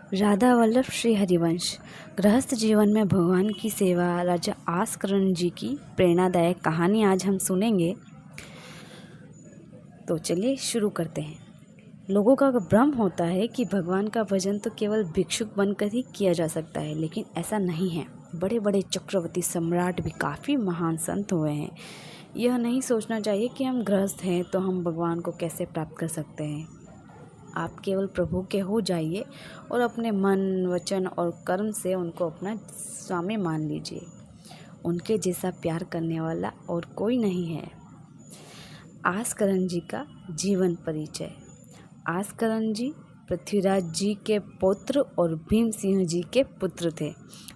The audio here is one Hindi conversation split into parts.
राधा वल्लभ श्री हरिवंश। गृहस्थ जीवन में भगवान की सेवा, राजा आस्करण जी की प्रेरणादायक कहानी आज हम सुनेंगे। तो चलिए शुरू करते हैं। लोगों का भ्रम होता है कि भगवान का भजन तो केवल भिक्षुक बनकर ही किया जा सकता है, लेकिन ऐसा नहीं है। बड़े बड़े चक्रवर्ती सम्राट भी काफ़ी महान संत हुए हैं। यह नहीं सोचना चाहिए कि हम गृहस्थ हैं तो हम भगवान को कैसे प्राप्त कर सकते हैं। आप केवल प्रभु के हो जाइए और अपने मन, वचन और कर्म से उनको अपना स्वामी मान लीजिए। उनके जैसा प्यार करने वाला और कोई नहीं है। आस्करण जी का जीवन परिचय। आस्करण जी पृथ्वीराज जी के पुत्र और भीम सिंह जी के पुत्र थे।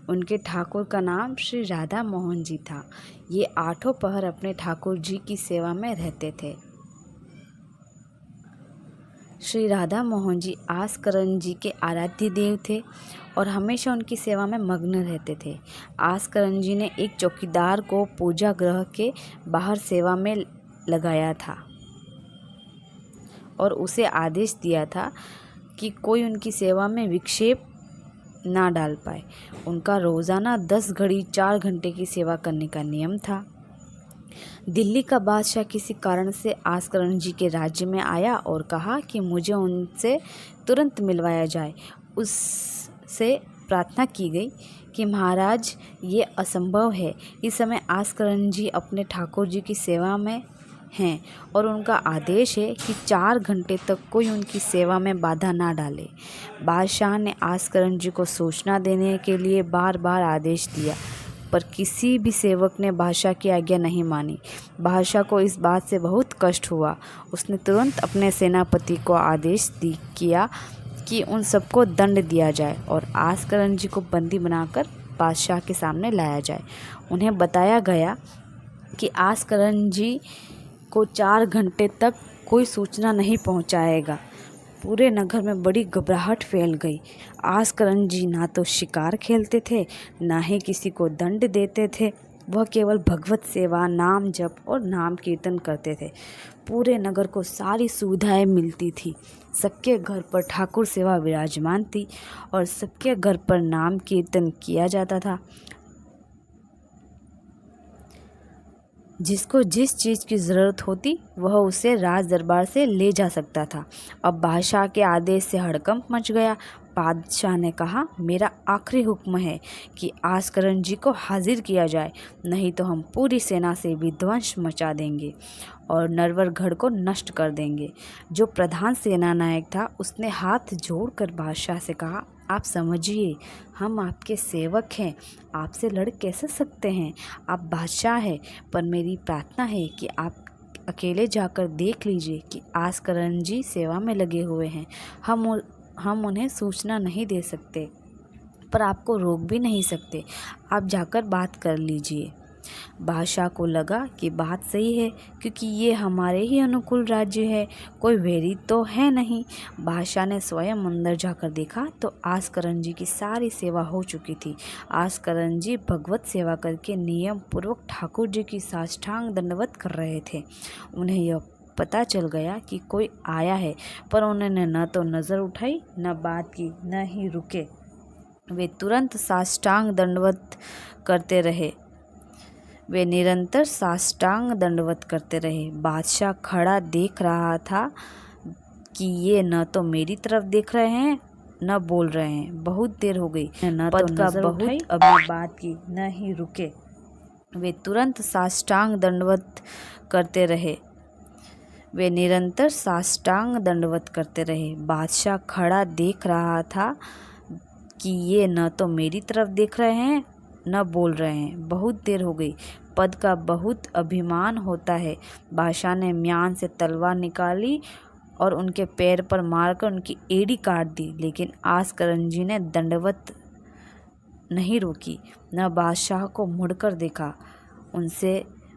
उनके ठाकुर का नाम श्री राधा मोहन जी था। ये आठों पहर अपने ठाकुर जी की सेवा में रहते थे। श्री राधा मोहन जी आस्करण जी के आराध्य देव थे और हमेशा उनकी सेवा में मग्न रहते थे। आस्करण जी ने एक चौकीदार को पूजा गृह के बाहर सेवा में लगाया था और उसे आदेश दिया था कि कोई उनकी सेवा में विक्षेप ना डाल पाए। उनका रोज़ाना 10 घड़ी 4 घंटे की सेवा करने का नियम था। दिल्ली का बादशाह किसी कारण से आस्करण जी के राज्य में आया और कहा कि मुझे उनसे तुरंत मिलवाया जाए। उससे प्रार्थना की गई कि महाराज, ये असंभव है। इस समय आस्करण जी अपने ठाकुर जी की सेवा में हैं और उनका आदेश है कि 4 घंटे तक कोई उनकी सेवा में बाधा ना डाले। बादशाह ने आस्करण जी को सूचना देने के लिए बार बार आदेश दिया, पर किसी भी सेवक ने बादशाह की आज्ञा नहीं मानी। बादशाह को इस बात से बहुत कष्ट हुआ। उसने तुरंत अपने सेनापति को आदेश किया कि उन सबको दंड दिया जाए और आस्करण जी को बंदी बनाकर बादशाह के सामने लाया जाए। उन्हें बताया गया कि आस्करण जी को 4 घंटे तक कोई सूचना नहीं पहुंचाएगा। पूरे नगर में बड़ी घबराहट फैल गई। आस्करण जी ना तो शिकार खेलते थे, ना ही किसी को दंड देते थे। वह केवल भगवत सेवा, नाम जप और नाम कीर्तन करते थे। पूरे नगर को सारी सुविधाएं मिलती थी। सबके घर पर ठाकुर सेवा विराजमान थी और सबके घर पर नाम कीर्तन किया जाता था। जिसको जिस चीज़ की ज़रूरत होती वह उसे राज दरबार से ले जा सकता था। अब बादशाह के आदेश से हड़कंप मच गया। बादशाह ने कहा, मेरा आखिरी हुक्म है कि आस्करण जी को हाजिर किया जाए, नहीं तो हम पूरी सेना से विध्वंस मचा देंगे और नरवरगढ़ को नष्ट कर देंगे। जो प्रधान सेना नायक था उसने हाथ जोड़कर बादशाह से कहा, आप समझिए, हम आपके सेवक हैं, आपसे लड़ कैसे सकते हैं। आप बादशाह हैं, पर मेरी प्रार्थना है कि आप अकेले जाकर देख लीजिए कि आस्करण जी सेवा में लगे हुए हैं। हम उन्हें सूचना नहीं दे सकते, पर आपको रोक भी नहीं सकते। आप जाकर बात कर लीजिए। बादशाह को लगा कि बात सही है, क्योंकि ये हमारे ही अनुकूल राज्य है, कोई वैरी तो है नहीं। बादशाह ने स्वयं अंदर जाकर देखा तो आस्करण जी की सारी सेवा हो चुकी थी। आस्करण जी भगवत सेवा करके नियम पूर्वक ठाकुर जी की साष्टांग दंडवत कर रहे थे। उन्हें यह पता चल गया कि कोई आया है, पर उन्होंने न तो नज़र उठाई, न बात की, न ही रुके। वे तुरंत साष्टांग दंडवत करते रहे। वे निरंतर साष्टांग दंडवत करते रहे। बादशाह खड़ा देख रहा था कि ये न तो मेरी तरफ देख रहे हैं, न बोल रहे हैं। बहुत देर हो गई, न तो नजर उठाई, अपनी बात की, न ही रुके। वे तुरंत साष्टांग दंडवत करते रहे। वे निरंतर साष्टांग दंडवत करते रहे। बादशाह खड़ा देख रहा था कि ये न तो मेरी तरफ देख रहे हैं, न बोल रहे हैं। बहुत देर हो गई। पद का बहुत अभिमान होता है। बादशाह ने म्यान से तलवार निकाली और उनके पैर पर मारकर उनकी एड़ी काट दी, लेकिन आस्करण जी ने दंडवत नहीं रोकी, न बादशाह को मुड़कर देखा।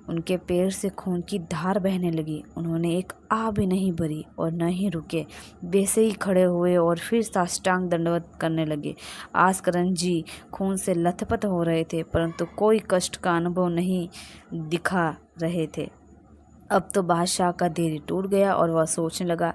उनके पैर से खून की धार बहने लगी। उन्होंने एक आ भी नहीं भरी और न ही रुके। वैसे ही खड़े हुए और फिर साष्टांग दंडवत करने लगे। आस्करण जी खून से लथपथ हो रहे थे, परंतु कोई कष्ट का अनुभव नहीं दिखा रहे थे। अब तो बादशाह का धैर्य टूट गया और वह सोचने लगा,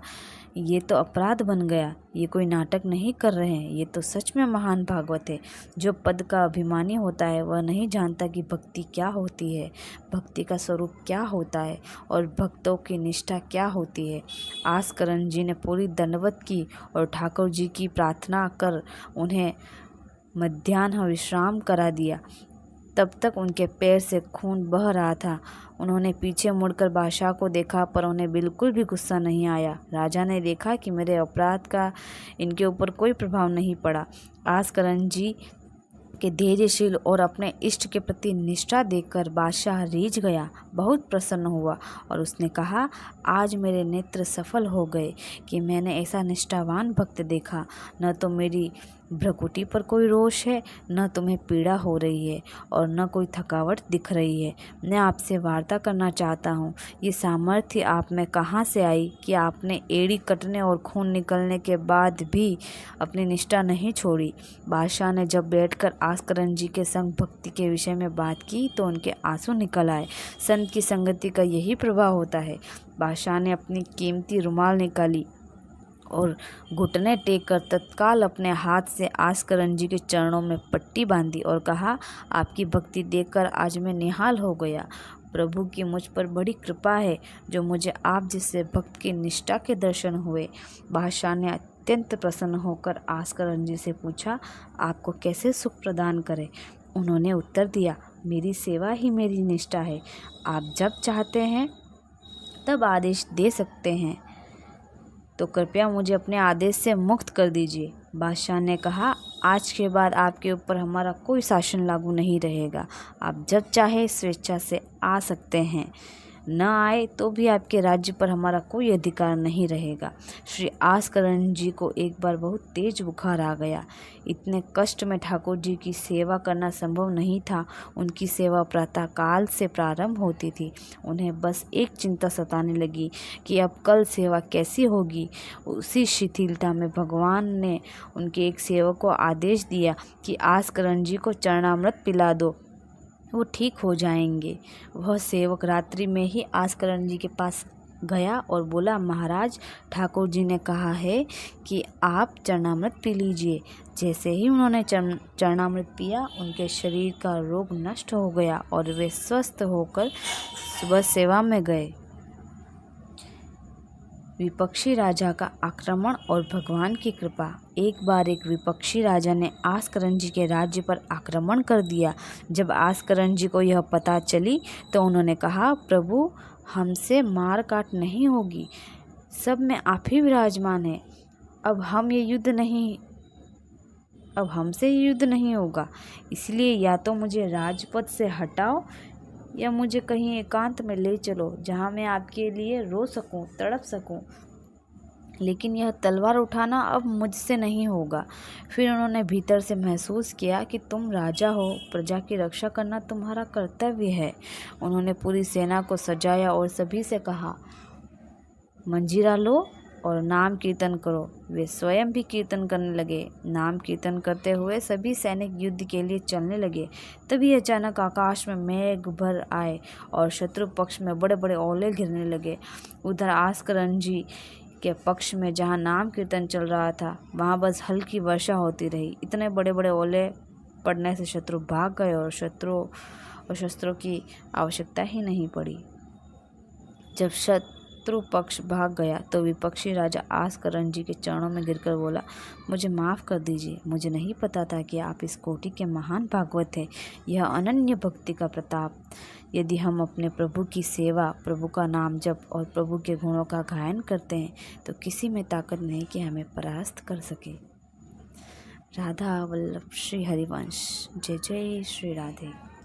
ये तो अपराध बन गया। ये कोई नाटक नहीं कर रहे हैं, ये तो सच में महान भागवत है। जो पद का अभिमानी होता है वह नहीं जानता कि भक्ति क्या होती है, भक्ति का स्वरूप क्या होता है और भक्तों की निष्ठा क्या होती है। आस्करण जी ने पूरी दंडवत की और ठाकुर जी की प्रार्थना कर उन्हें मध्याह्न विश्राम करा दिया। तब तक उनके पैर से खून बह रहा था। उन्होंने पीछे मुड़कर बादशाह को देखा, पर उन्हें बिल्कुल भी गुस्सा नहीं आया। राजा ने देखा कि मेरे अपराध का इनके ऊपर कोई प्रभाव नहीं पड़ा। आस्करण जी के धैर्यशील और अपने इष्ट के प्रति निष्ठा देखकर बादशाह रीझ गया, बहुत प्रसन्न हुआ और उसने कहा, आज मेरे नेत्र सफल हो गए कि मैंने ऐसा निष्ठावान भक्त देखा। न तो मेरी भ्रकुटी पर कोई रोष है, न तुम्हें पीड़ा हो रही है और न कोई थकावट दिख रही है। मैं आपसे वार्ता करना चाहता हूँ। ये सामर्थ्य आप में कहाँ से आई कि आपने एड़ी कटने और खून निकलने के बाद भी अपनी निष्ठा नहीं छोड़ी। बादशाह ने जब बैठकर आस्करण जी के संग भक्ति के विषय में बात की तो उनके आंसू निकल आए। संत की संगति का यही प्रभाव होता है। बादशाह ने अपनी कीमती रुमाल निकाली और घुटने टेक कर तत्काल अपने हाथ से आस्करण जी के चरणों में पट्टी बांधी और कहा, आपकी भक्ति देखकर आज मैं निहाल हो गया। प्रभु की मुझ पर बड़ी कृपा है जो मुझे आप जैसे भक्त की निष्ठा के दर्शन हुए। बादशाह ने अत्यंत प्रसन्न होकर आस्करण जी से पूछा, आपको कैसे सुख प्रदान करे। उन्होंने उत्तर दिया, मेरी सेवा ही मेरी निष्ठा है। आप जब चाहते हैं तब आदेश दे सकते हैं, तो कृपया मुझे अपने आदेश से मुक्त कर दीजिए। बादशाह ने कहा, आज के बाद आपके ऊपर हमारा कोई शासन लागू नहीं रहेगा। आप जब चाहे स्वेच्छा से आ सकते हैं, न आए तो भी आपके राज्य पर हमारा कोई अधिकार नहीं रहेगा। श्री आस्करण जी को एक बार बहुत तेज बुखार आ गया। इतने कष्ट में ठाकुर जी की सेवा करना संभव नहीं था। उनकी सेवा प्रातःकाल से प्रारंभ होती थी। उन्हें बस एक चिंता सताने लगी कि अब कल सेवा कैसी होगी। उसी शिथिलता में भगवान ने उनके एक सेवक को आदेश दिया कि आस्करण जी को चरणामृत पिला दो, वो ठीक हो जाएंगे। वह सेवक रात्रि में ही आस्करण जी के पास गया और बोला, महाराज, ठाकुर जी ने कहा है कि आप चरणामृत पी लीजिए। जैसे ही उन्होंने चरणामृत पिया, उनके शरीर का रोग नष्ट हो गया और वे स्वस्थ होकर सुबह सेवा में गए। विपक्षी राजा का आक्रमण और भगवान की कृपा। एक बार एक विपक्षी राजा ने आस्करण जी के राज्य पर आक्रमण कर दिया। जब आस्करण जी को यह पता चली तो उन्होंने कहा, प्रभु, हमसे मार काट नहीं होगी, सब में आप ही विराजमान हैं। अब हमसे ये युद्ध नहीं होगा, इसलिए या तो मुझे राजपद से हटाओ या मुझे कहीं एकांत में ले चलो जहाँ मैं आपके लिए रो सकूं, तड़प सकूं। लेकिन यह तलवार उठाना अब मुझसे नहीं होगा। फिर उन्होंने भीतर से महसूस किया कि तुम राजा हो, प्रजा की रक्षा करना तुम्हारा कर्तव्य है। उन्होंने पूरी सेना को सजाया और सभी से कहा, मंजीरा लो और नाम कीर्तन करो। वे स्वयं भी कीर्तन करने लगे। नाम कीर्तन करते हुए सभी सैनिक युद्ध के लिए चलने लगे। तभी अचानक आकाश में मेघ भर आए और शत्रु पक्ष में बड़े बड़े ओले गिरने लगे। उधर आस्करण जी के पक्ष में जहाँ नाम कीर्तन चल रहा था, वहाँ बस हल्की वर्षा होती रही। इतने बड़े बड़े ओले पड़ने से शत्रु भाग गए और शस्त्रों की आवश्यकता ही नहीं पड़ी। जब शत्रु पक्ष भाग गया तो विपक्षी राजा आस्करण जी के चरणों में गिरकर बोला, मुझे माफ़ कर दीजिए, मुझे नहीं पता था कि आप इस कोटि के महान भागवत हैं। यह अनन्य भक्ति का प्रताप। यदि हम अपने प्रभु की सेवा, प्रभु का नाम जप और प्रभु के गुणों का गायन करते हैं तो किसी में ताकत नहीं कि हमें परास्त कर सके। राधा वल्लभ श्री हरिवंश। जय जय श्री राधे।